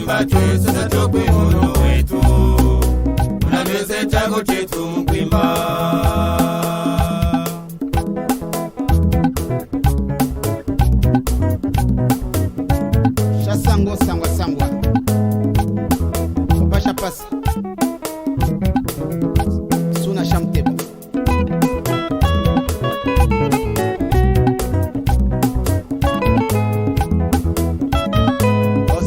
kuimba tu sasa chokwe moyo wetu unameze chago chetu mkuimba Shasango sangwa sangwa Papa Shapasa Suna Shamteba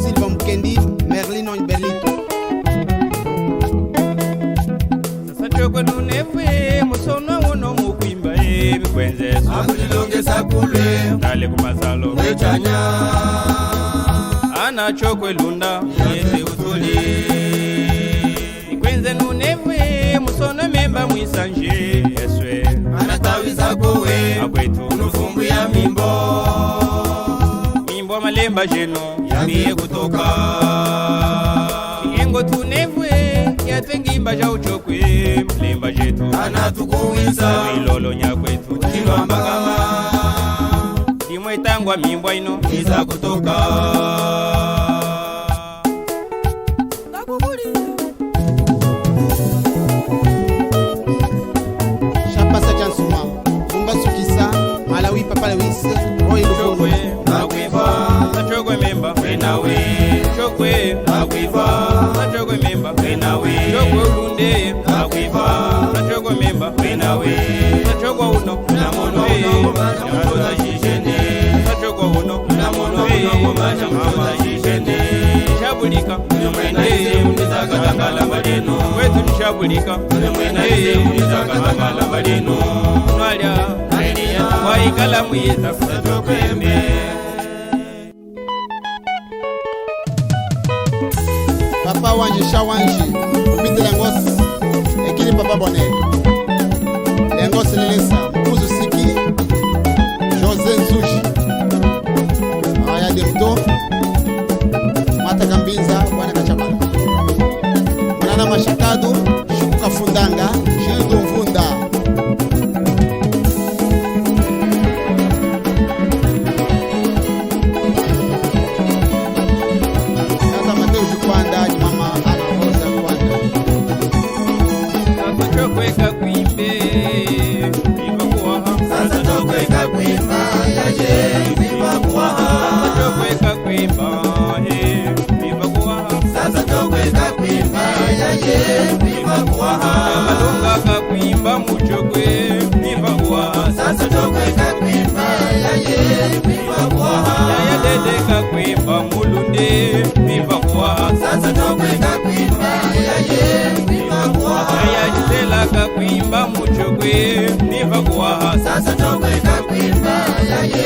Silva Mukendi Merlino Berlito Sasa chokwe nunefwe musona wono mukwimba bikwenzeso Abulilongesa kulwe Kale kumasalo Wechanya Ana chokwe lunda Yete utuli Ikwenze nunefwe musona memba mwisanje Eswe Anatawiza kowe Akwetu Unufumbu ya mimbo Mimbo malemba jeno Yamiye kutoka Yengo tunefwe Yatengimba ja uchokwe Mlemba jetu Anatukuwisa Wilolo nyakwetu Chilwamba kama Dimwe tangwa mimbwa ino Iza kutoka Shapasa Jansuma Bumba Sukisa Malawi Papa Lewis Roy Chokwe Lukono Nakwiva Chokwe memba Wenawe Chokwe Nakwiva Chokwe memba Wenawe Chokwe ulunde Nakwiva Chokwe memba Wenawe Chokwe uno Namono unongoma Chamutoza jishende Chokwe uno Namono unongoma Chamutoza jishende Shabulika Mwena ize unizaga tangala madeno Wetu nishabulika Mwena ize unizaga tangala madeno Nwalya Ailia Waikala mwita Sachokwembe Papa Wanji Shawanji Ubiti Lengos Ekili Papa Bone Lengos Lelesa Mkuzu Siki Jose Nzuji Aya Demto Mata Kambinza Bwana Kachabana Mwanana Mashakadu Shukuka Fundanga Shildu Mfunda Kaza Mateo Jukwanda Mama Ana Rosa Kwanda Sasa chokwe kakwimbe Iva kuwaha Sasa chokwe kakwimba Yaje Viva kuwaha Sasa chokwe kakwimba Iva kuwaha Sasa chokwe kakwimba Yaje Viva kuwaha Malunga kakwimba muchokwe Iva kuwaha Sasa chokwe kakwimba Yaje Viva kuwaha Yaya dede kakwimba mulunde Iva kuwaha Sasa chokwe kakwimba Yaje Viva kuwaha Yaya jitela kakwimba muchokwe Iva kuwaha Sasa chokwe kakwimba Yaje